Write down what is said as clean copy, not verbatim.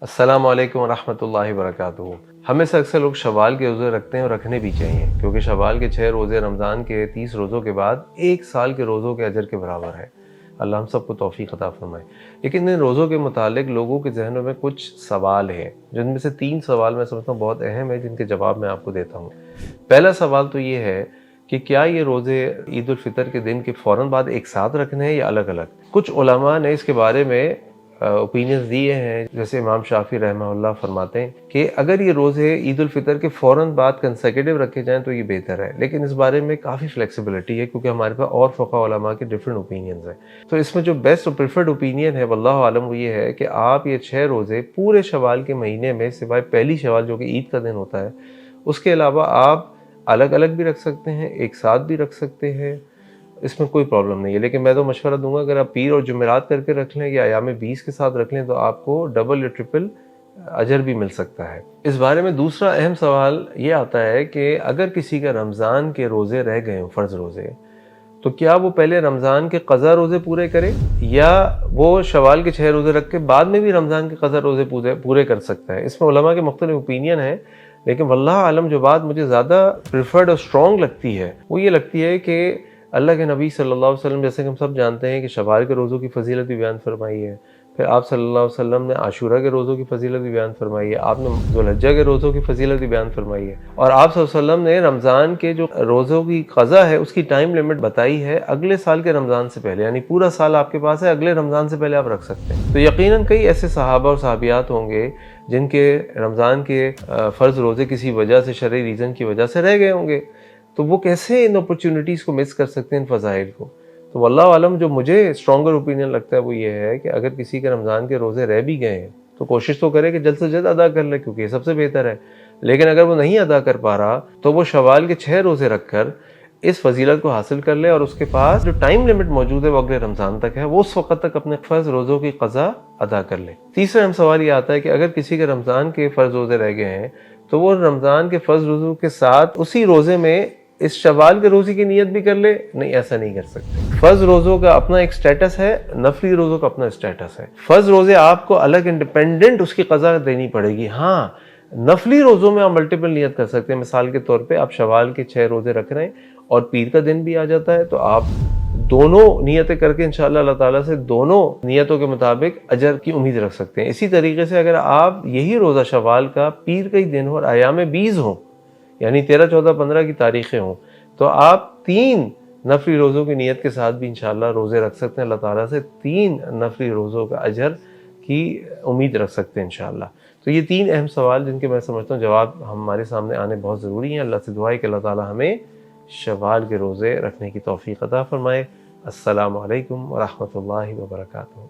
السلام علیکم ورحمۃ اللہ وبرکاتہ۔ ہمیں سے اکثر لوگ شوال کے روزے رکھتے ہیں اور رکھنے بھی چاہیے، کیونکہ شوال کے 6 روزے رمضان کے 30 روزوں کے بعد 1 سال کے روزوں کے اجر کے برابر ہے۔ اللہ ہم سب کو توفیق عطا فرمائے۔ لیکن ان روزوں کے متعلق لوگوں کے ذہنوں میں کچھ سوال ہیں، جن میں سے 3 سوال میں سمجھتا ہوں بہت اہم ہے، جن کے جواب میں آپ کو دیتا ہوں۔ پہلا سوال تو یہ ہے کہ کیا یہ روزے عید الفطر کے دن کے فوراً بعد ایک ساتھ رکھنے ہیں یا الگ الگ؟ کچھ علماء نے اس کے بارے میں اوپینینز دیے ہیں، جیسے امام شافعی رحمہ اللہ فرماتے ہیں کہ اگر یہ روزے عید الفطر کے فوراً بعد کنسیکیٹو رکھے جائیں تو یہ بہتر ہے، لیکن اس بارے میں کافی فلیکسیبلٹی ہے، کیونکہ ہمارے پاس اور فقہ علماء کے ڈفرینٹ اوپینینز ہیں۔ تو اس میں جو بیسٹ اور پریفرڈ اوپینین ہے واللہ عالم وہ یہ ہے کہ آپ یہ 6 روزے پورے شوال کے مہینے میں سوائے پہلی شوال جو کہ عید کا دن ہوتا ہے اس کے علاوہ آپ الگ الگ بھی رکھ سکتے ہیں، ایک ساتھ بھی رکھ سکتے ہیں، اس میں کوئی پرابلم نہیں ہے۔ لیکن میں تو مشورہ دوں گا اگر آپ پیر اور جمعرات کر کے رکھ لیں یا ایام 20 کے ساتھ رکھ لیں تو آپ کو ڈبل یا ٹرپل اجر بھی مل سکتا ہے۔ اس بارے میں دوسرا اہم سوال یہ آتا ہے کہ اگر کسی کا رمضان کے روزے رہ گئے ہوں، فرض روزے، تو کیا وہ پہلے رمضان کے قضا روزے پورے کرے یا وہ شوال کے 6 روزے رکھ کے بعد میں بھی رمضان کے قضا روزے پورے کر سکتا ہے؟ اس میں علماء کے مختلف اوپینین ہیں، لیکن واللہ عالم جو بات مجھے زیادہ پریفرڈ اور اسٹرانگ لگتی ہے وہ یہ لگتی ہے کہ اللہ کے نبی صلی اللہ علیہ وسلم، جیسے کہ ہم سب جانتے ہیں کہ شوال کے روزوں کی فضیلت بھی بیان فرمائی ہے، پھر آپ صلی اللہ علیہ وسلم نے عاشورہ کے روزوں کی فضیلت بھی بیان فرمائی ہے، آپ نے ذو الحجہ کے روزوں کی فضیلت بھی بیان فرمائی ہے، اور آپ صلی اللہ علیہ وسلم نے رمضان کے جو روزوں کی قضا ہے اس کی ٹائم لمٹ بتائی ہے اگلے سال کے رمضان سے پہلے، یعنی پورا سال آپ کے پاس ہے، اگلے رمضان سے پہلے آپ رکھ سکتے ہیں۔ تو یقیناً کئی ایسے صحابہ اور صحابیات ہوں گے جن کے رمضان کے فرض روزے کسی وجہ سے، شرعی ریزن کی وجہ سے رہ گئے ہوں گے، تو وہ کیسے ان اپرچونٹیز کو مس کر سکتے ہیں، ان فضائل کو؟ تو واللہ عالم جو مجھے اسٹرانگر اوپینین لگتا ہے وہ یہ ہے کہ اگر کسی کے رمضان کے روزے رہ بھی گئے ہیں تو کوشش تو کرے کہ جلد سے جلد ادا کر لے، کیونکہ یہ سب سے بہتر ہے۔ لیکن اگر وہ نہیں ادا کر پا رہا تو وہ شوال کے 6 روزے رکھ کر اس فضیلت کو حاصل کر لے، اور اس کے پاس جو ٹائم لمٹ موجود ہے وہ اگلے رمضان تک ہے، وہ اس وقت تک اپنے فرض روزوں کی قضا ادا کر لے۔ تیسرا اہم سوال یہ آتا ہے کہ اگر کسی کے رمضان کے فرض روزے رہ گئے ہیں تو وہ رمضان کے فرض روزوں کے ساتھ اسی روزے میں اس شوال کے روزے کی نیت بھی کر لے؟ نہیں، ایسا نہیں کر سکتے۔ فرض روزوں کا اپنا ایک سٹیٹس ہے، نفلی روزوں کا اپنا سٹیٹس ہے۔ فرض روزے آپ کو الگ انڈیپینڈنٹ اس کی قضا دینی پڑے گی۔ ہاں، نفلی روزوں میں آپ ملٹیپل نیت کر سکتے ہیں۔ مثال کے طور پہ آپ شوال کے 6 روزے رکھ رہے ہیں اور پیر کا دن بھی آ جاتا ہے، تو آپ دونوں نیتیں کر کے انشاءاللہ اللہ تعالیٰ سے دونوں نیتوں کے مطابق اجر کی امید رکھ سکتے ہیں۔ اسی طریقے سے اگر آپ یہی روزہ شوال کا پیر کا ہی دن ہو اور ایام 20 ہوں، یعنی 13، 14، 15 کی تاریخیں ہوں، تو آپ 3 نفلی روزوں کی نیت کے ساتھ بھی انشاءاللہ روزے رکھ سکتے ہیں، اللہ تعالیٰ سے 3 نفلی روزوں کا اجر کی امید رکھ سکتے ہیں انشاءاللہ۔ تو یہ 3 اہم سوال جن کے میں سمجھتا ہوں جواب ہمارے سامنے آنے بہت ضروری ہیں۔ اللہ سے دعا ہے کہ اللہ تعالیٰ ہمیں شوال کے روزے رکھنے کی توفیق عطا فرمائے۔ السلام علیکم ورحمۃ اللہ وبرکاتہ۔